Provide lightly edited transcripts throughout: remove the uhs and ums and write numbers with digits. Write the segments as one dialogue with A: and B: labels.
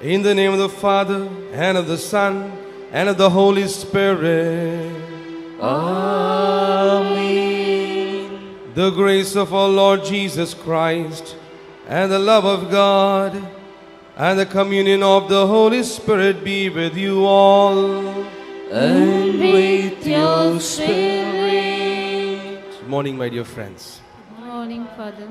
A: In the name of the Father, and of the Son, and of the Holy Spirit.
B: Amen.
A: The grace of our Lord Jesus Christ, and the love of God, and the communion of the Holy Spirit be with you all.
B: And with your spirit.
A: Good morning, my dear friends.
C: Good morning, Father.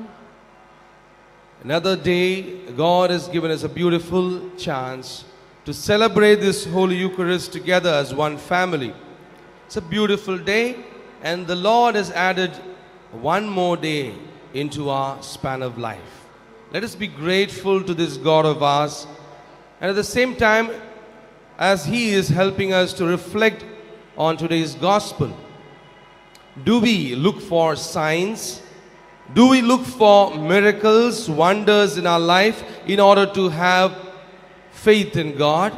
A: Another day, God has given us a beautiful chance to celebrate this Holy Eucharist together as one family. It's a beautiful day, and the Lord has added one more day into our span of life. Let us be grateful to this God of ours, and at the same time, as He is helping us to reflect on today's gospel, do we look for signs? Do we look for miracles, wonders in our life in order to have faith in God?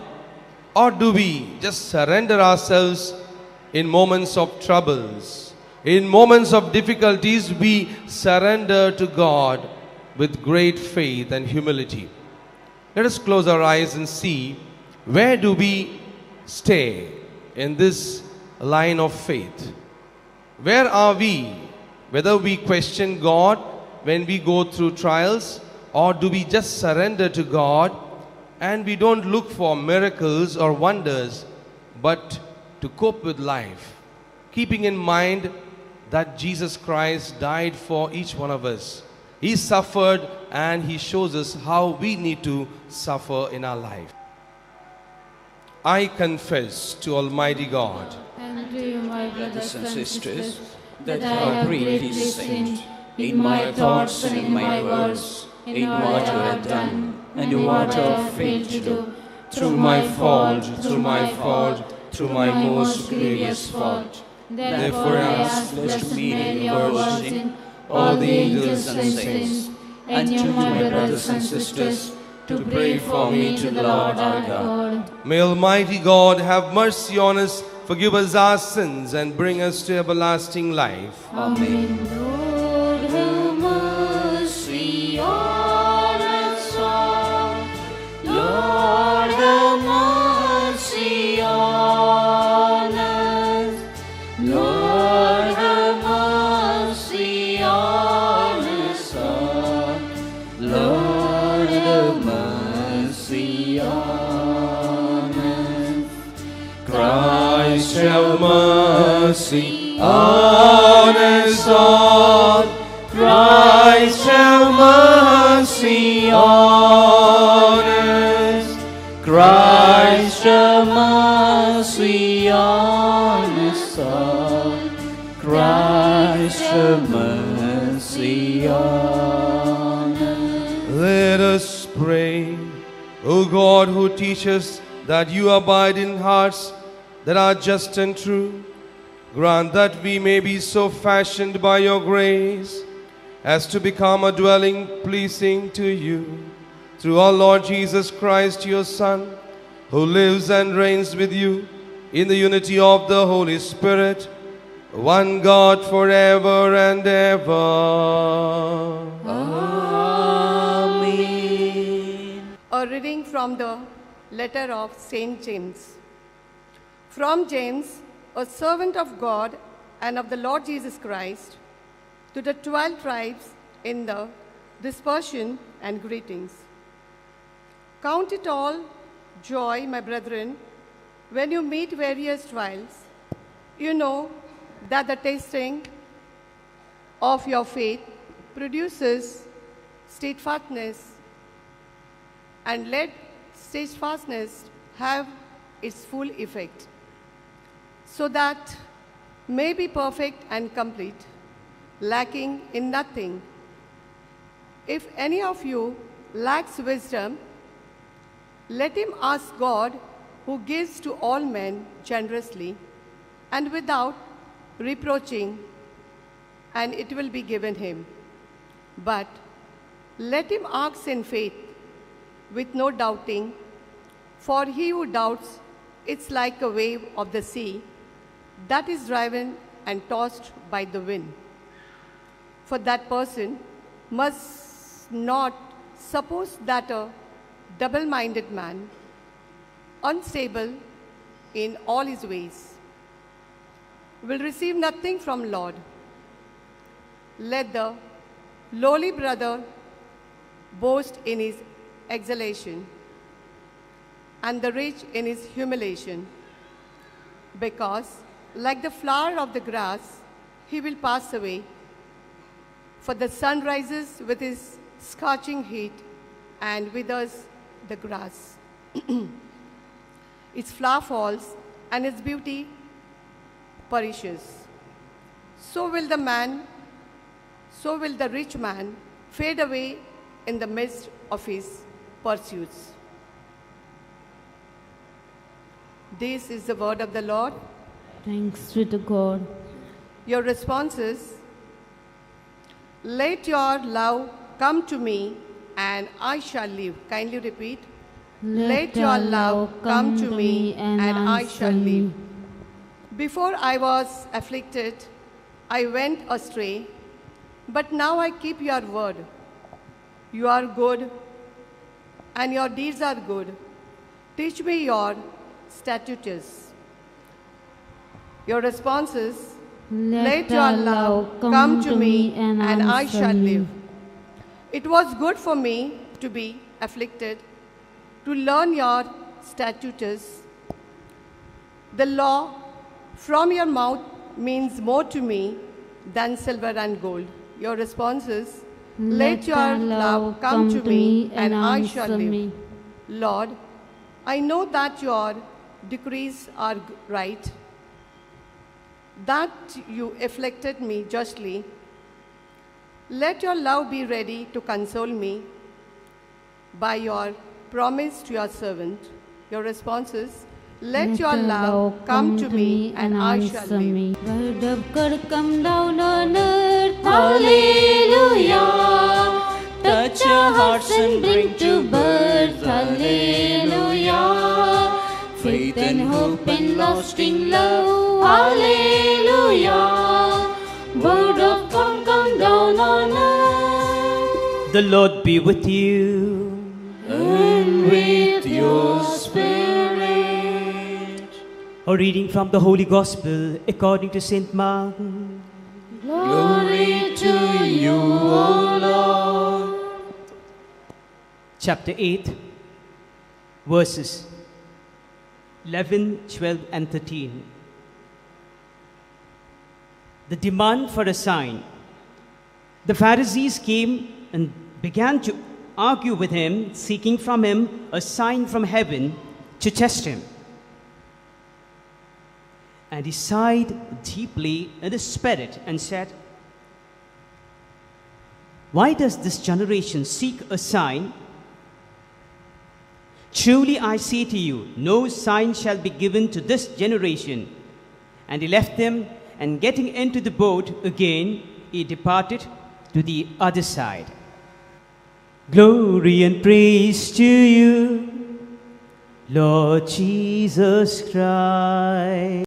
A: Or do we just surrender ourselves in moments of troubles? In moments of difficulties, we surrender to God with great faith and humility. Let us close our eyes and see, where do we stay in this line of faith? Where are we? Whether we question God when we go through trials, or do we just surrender to God and we don't look for miracles or wonders, but to cope with life, keeping in mind that Jesus Christ died for each one of us. He suffered, and He shows us how we need to suffer in our life. I confess to Almighty God
C: And to you, my brothers and sisters,
B: that I have greatly sinned in my thoughts and in my words, in what I have done and what I have failed to do, through my fault, through my most grievous fault. Therefore I ask Blessed Mary, our Virgin, all the angels and saints, and you, my brothers and sisters, to pray for me to the Lord our God.
A: May Almighty God have mercy on us, forgive us our sins, and bring us to everlasting life.
B: Amen.
C: Lord, have mercy on us all.
B: Lord, have mercy on us. Lord, have mercy on us all. Lord, have mercy on us.
A: Christ have mercy on us all. Christ have mercy on us.
B: Christ have mercy on us all. Christ have mercy on us.
A: Let us pray. O God, who teaches that you abide in hearts that are just and true, grant that we may be so fashioned by your grace as to become a dwelling pleasing to you, through our Lord Jesus Christ, your Son, who lives and reigns with you in the unity of the Holy Spirit, one God forever and ever.
B: Amen.
D: A reading from the letter of St. James. From James, a servant of God and of the Lord Jesus Christ, to the 12 tribes in the dispersion and greetings. Count it all joy, my brethren, when you meet various trials. You know that the testing of your faith produces steadfastness, and let steadfastness have its full effect, so that may be perfect and complete, lacking in nothing. If any of you lacks wisdom, let him ask God, who gives to all men generously and without reproaching, and it will be given him. But let him ask in faith, with no doubting, for he who doubts is like a wave of the sea that is driven and tossed by the wind. For that person must not suppose that a double-minded man, unstable in all his ways, will receive nothing from Lord. Let the lowly brother boast in his exaltation, and the rich in his humiliation, because, like the flower of the grass, he will pass away. For the sun rises with his scorching heat and withers the grass. Its flower falls, and its beauty perishes. So will the rich man fade away in the midst of his pursuits. This is the word of the Lord.
C: Thanks be to God.
D: Your response is, let your love come to me and I shall live. Kindly repeat. Let your love come to me and I shall live. Before I was afflicted, I went astray, but now I keep your word. You are good and your deeds are good. Teach me your statutes. Your response is, let your love come to me and I shall live. It was good for me to be afflicted, to learn your statutes. The law from your mouth means more to me than silver and gold. Your response is, let your love come to me and I shall live. Lord, I know that your decrees are right, that you afflicted me justly. Let your love be ready to console me by your promise to your servant. Your response is, let your love come to me and I shall live.
C: Word of God come down on earth, hallelujah. Touch our hearts and bring to birth, hallelujah. Faith and hope and lasting love, hallelujah. Word of God come down on earth.
B: The Lord be with you.
C: And with your spirit.
B: A reading from the Holy Gospel according to St. Mark.
C: Glory to you, O Lord.
B: Chapter 8, verses 11, 12 and 13. The demand for a sign. The Pharisees came and began to argue with him, seeking from him a sign from heaven to test him. And he sighed deeply in the spirit and said, why does this generation seek a sign? Truly I say to you, no sign shall be given to this generation. And he left them, and getting into the boat again, he departed to the other side. Glory and praise to you, Lord Jesus Christ.